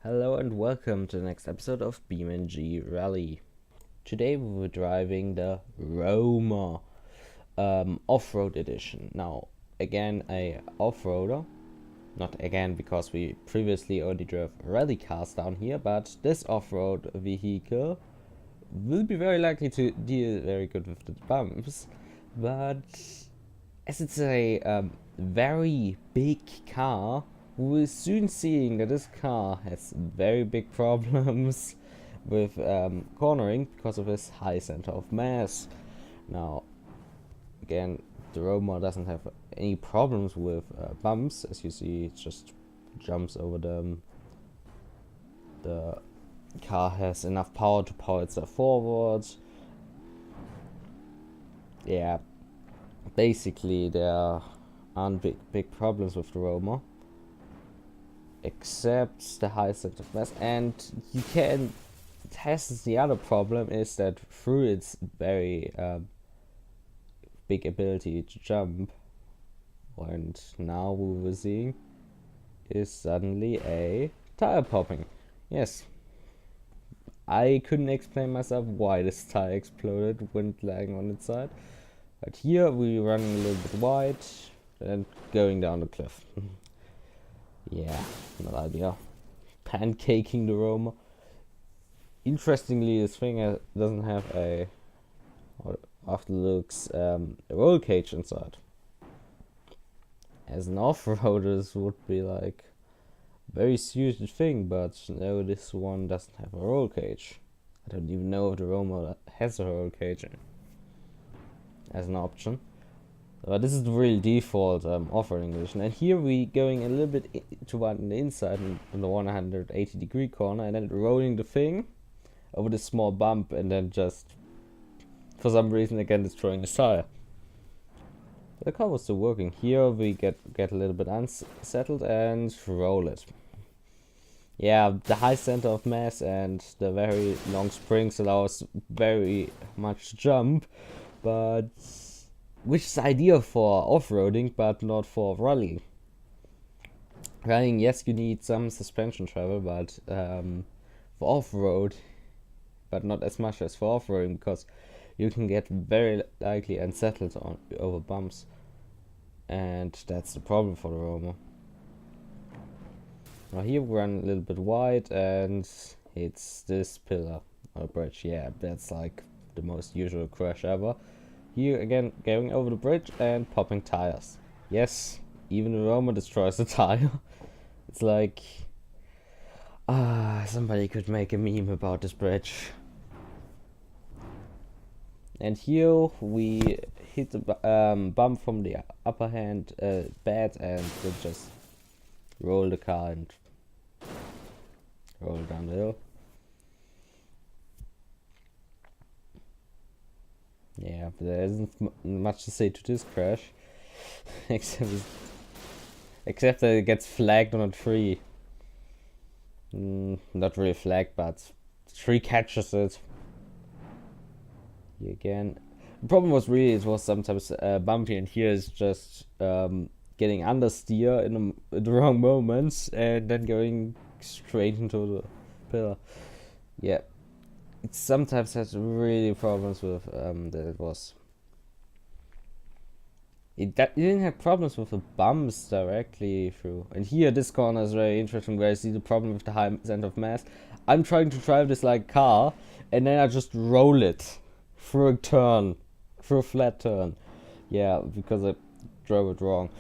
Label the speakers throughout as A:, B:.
A: Hello and welcome to the next episode of BeamNG.Rally. Today we were driving the Roma off-road edition. Now, again, a off-roader. Not again because we previously only drove rally cars down here, but this off-road vehicle will be very likely to deal very good with the bumps. But as it's a very big car, we're soon seeing that this car has very big problems with cornering because of its high center of mass. Now, again, the Roma doesn't have any problems with bumps. As you see, it just jumps over them. The car has enough power to power itself forward. Yeah, basically there aren't big problems with the Roma, except the high center of mass. And you can test the other problem is that through its very big ability to jump, and now we were seeing is suddenly a tire popping. Yes, I couldn't explain myself why this tire exploded when lying on its side, but here we're running a little bit wide and going down the cliff. Yeah, not ideal. Pancaking the Roma. Interestingly, this thing doesn't have a, what often looks, a roll cage inside. As an off-roader, this would be like a very suited thing, but no, this one doesn't have a roll cage. I don't even know if the Roma has a roll cage as an option. But this is the real default off-roading edition, and here we going a little bit to one the inside in the 180-degree corner, and then rolling the thing over this small bump, and then just for some reason again destroying the tire. The car was still working. Here we get a little bit unsettled and roll it. Yeah, the high center of mass and the very long springs allow us very much jump, but which is ideal for off-roading but not for rallying. Rallying, yes, you need some suspension travel, but for off-road, but not as much as for off-roading, because you can get very likely unsettled over bumps, and that's the problem for the Roma. Now here we run a little bit wide and it's this pillar or bridge. Yeah, that's like the most usual crash ever. Here again, going over the bridge and popping tires. Yes, even the Roma destroys the tire. It's like, somebody could make a meme about this bridge. And here we hit the bump from the upper hand bad, and then just roll the car and roll down the hill. Yeah, but there isn't much to say to this crash, except that it gets flagged on a tree. Not really flagged, but the tree catches it. Here again, the problem was really it was sometimes bumpy, and here is just getting understeer in the wrong moments and then going straight into the pillar. Yeah. It sometimes has really problems with that it was. It didn't have problems with the bumps directly through. And here, this corner is very interesting, where I see the problem with the high center of mass. I'm trying to drive this like car, and then I just roll it through a turn, through a flat turn. Yeah, because I drove it wrong.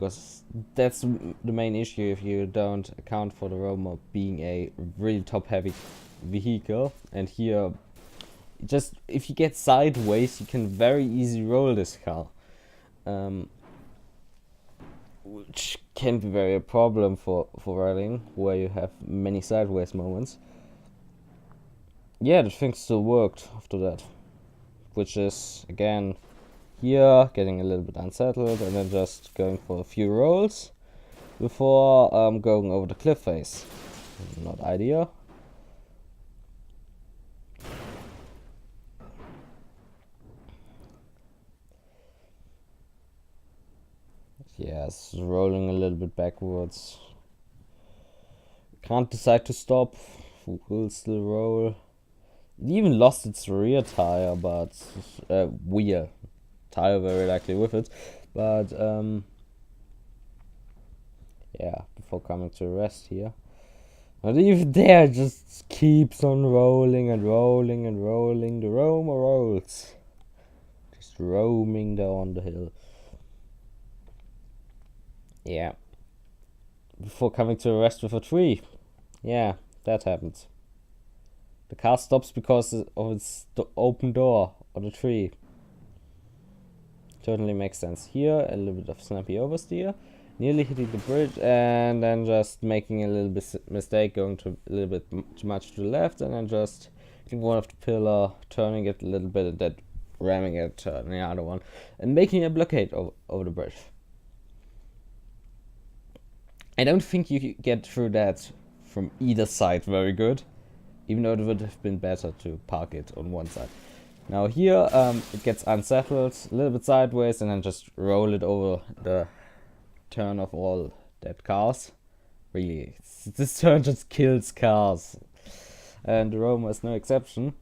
A: Because that's the main issue if you don't account for the Roma being a really top-heavy vehicle. And here, just if you get sideways, you can very easily roll this car, which can be very a problem for rallying, where you have many sideways moments. Yeah, the thing still worked after that, which is again here getting a little bit unsettled and then just going for a few rolls before going over the cliff face. Not ideal. Yes, rolling a little bit backwards. Can't decide to stop. Will still roll. It even lost its rear tire, but wheel tire very likely with it. But yeah, before coming to rest here. But even there, just keeps on rolling and rolling and rolling. The roamer rolls. Just roaming down the hill. Yeah. Before coming to a rest with a tree. Yeah, that happens. The car stops because of its open door on the tree. Totally makes sense. Here, a little bit of snappy oversteer. Nearly hitting the bridge and then just making a little bit mistake, going to a little bit too much to the left, and then just hitting one of the pillar, turning it a little bit, and then ramming it, turning the other one, and making a blockade over the bridge. I don't think you get through that from either side very good, even though it would have been better to park it on one side. Now here it gets unsettled, a little bit sideways, and then just roll it over the turn of all dead cars. Really, this turn just kills cars, and the Roma is no exception.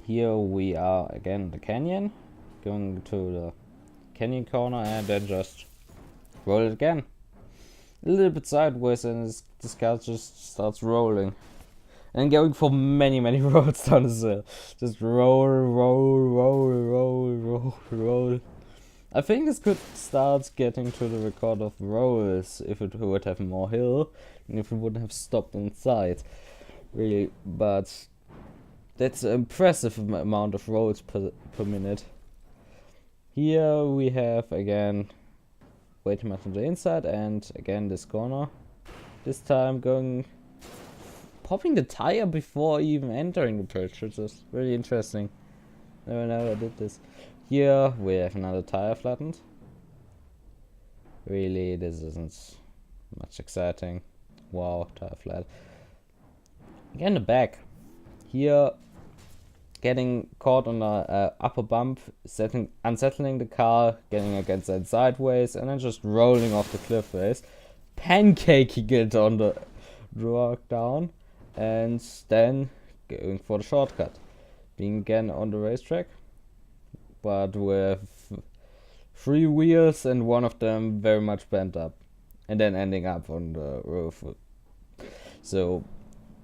A: Here we are again in the canyon, going to the canyon corner, and then just roll it again. A little bit sideways, and this car just starts rolling. And going for many roads down the hill. Just roll, roll, roll, roll, roll, roll. I think this could start getting to the record of rolls if it would have more hill and if it wouldn't have stopped inside. Really, but that's an impressive amount of rolls per minute. Here we have again way too much on the inside, and again this corner. This time popping the tire before even entering the bridge, which is really interesting. Never know I did this. Here we have another tire flattened. Really, this isn't much exciting. Wow, tire flat. Again the back. Here, getting caught on a upper bump, unsettling the car, getting against it sideways, and then just rolling off the cliff face, pancaking it on the rock down, and then going for the shortcut. Being again on the racetrack, but with 3 wheels and one of them very much bent up, and then ending up on the roof. So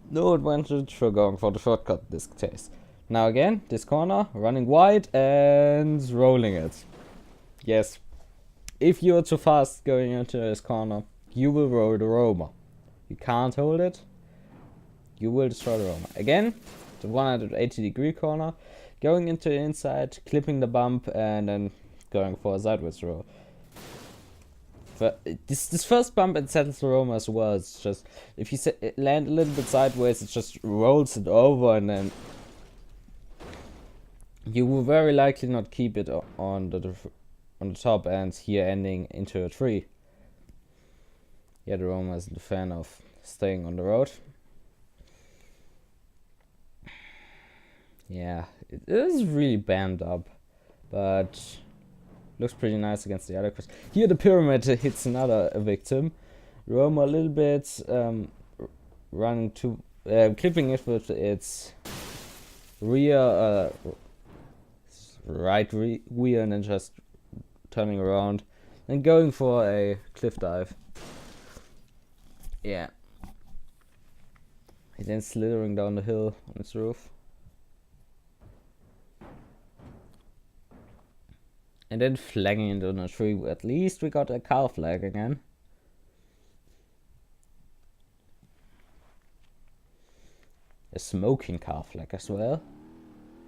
A: no advantage for going for the shortcut this case. Now again, this corner, running wide and rolling it. Yes, if you're too fast going into this corner, you will roll the Roma. You can't hold it, you will destroy the Roma. Again, the 180-degree corner, going into the inside, clipping the bump, and then going for a sideways roll. But this first bump and settles the Roma as well. It's just, if you land a little bit sideways, it just rolls it over, and then you will very likely not keep it on the top, and here ending into a tree. Yeah, the Roma isn't a fan of staying on the road. Yeah, it is really bent up, but looks pretty nice against the other cars. Here the pyramid hits another victim. Roma a little bit running to clipping it with its rear right wheel, and then just turning around and going for a cliff dive. Yeah. And then slithering down the hill on its roof. And then flagging into the tree. At least we got a car flag again. A smoking car flag as well.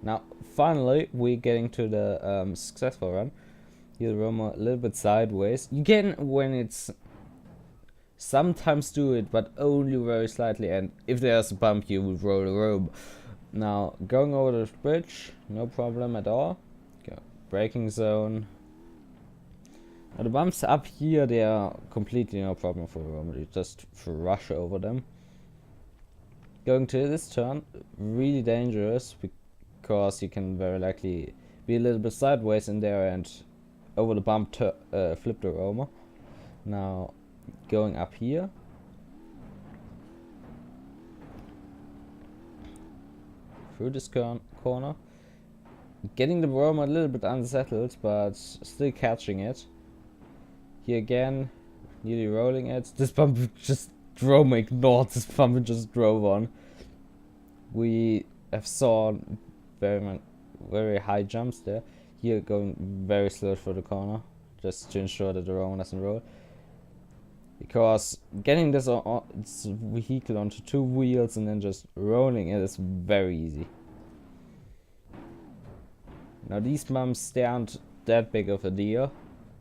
A: Now, finally, we're getting to the successful run. Here the Roma a little bit sideways. You can, when it's sometimes do it, but only very slightly, and if there's a bump, you will roll the Roma. Now, going over the bridge, no problem at all. Go. Braking zone. Now, the bumps up here, they are completely no problem for the Roma. You just rush over them. Going to this turn, really dangerous, because you can very likely be a little bit sideways in there and over the bump flip the Roma. Now going up here. Through this corner. Getting the Roma a little bit unsettled, but still catching it. Here again, nearly rolling it. This bump just Roma ignored this bump and just drove on. We have saw very high jumps there. Here going very slow through the corner, just to ensure that the Roma doesn't roll. Because getting this vehicle onto 2 wheels and then just rolling it is very easy. Now these bumps, they aren't that big of a deal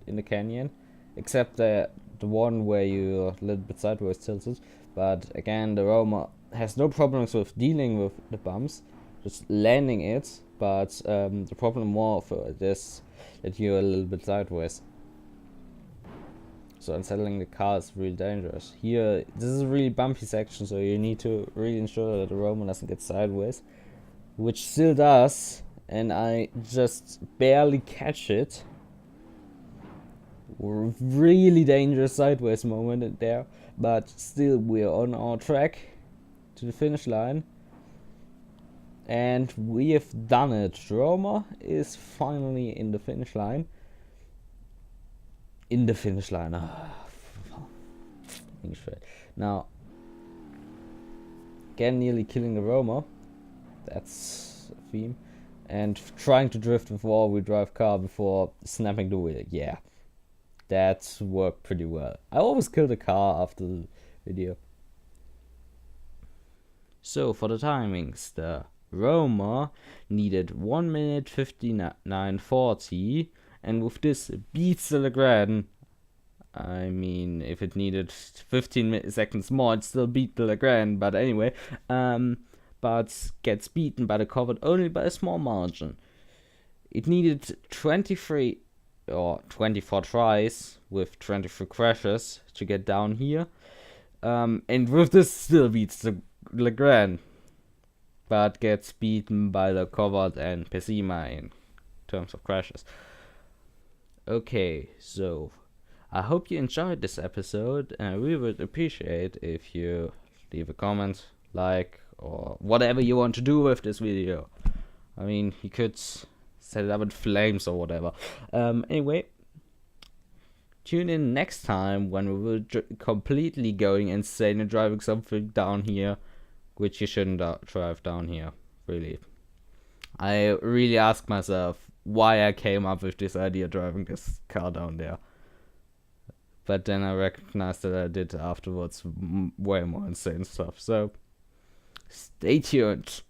A: in the canyon, except the one where you're a little bit sideways tilted. But again, the Roma has no problems with dealing with the bumps, just landing it. But the problem more for it is that you're a little bit sideways. So unsettling the car is really dangerous. Here, this is a really bumpy section, so you need to really ensure that the Roma doesn't get sideways, which still does, and I just barely catch it. Really dangerous sideways moment in there, but still we're on our track to the finish line. And we have done it. Roma is finally in the finish line. Now, again, nearly killing the Roma. That's a theme. And trying to drift with all-wheel drive car before snapping the wheel. Yeah, that worked pretty well. I always kill the car after the video. So for the timings, the Roma needed 1 minute 59:40, and with this it beats the Legrand. I mean, if it needed 15 seconds more, it still beat the Legrand, but anyway, but gets beaten by the Covet only by a small margin. It needed 23 or 24 tries with 23 crashes to get down here, and with this still beats the Legrand, but gets beaten by the Covet and Pessima in terms of crashes. Okay, so I hope you enjoyed this episode, and we would appreciate if you leave a comment, like, or whatever you want to do with this video. I mean, you could set it up in flames or whatever. Anyway, tune in next time when we will completely going insane and driving something down here, which you shouldn't drive down here, really. I really ask myself why I came up with this idea driving this car down there. But then I recognized that I did afterwards way more insane stuff. So, stay tuned.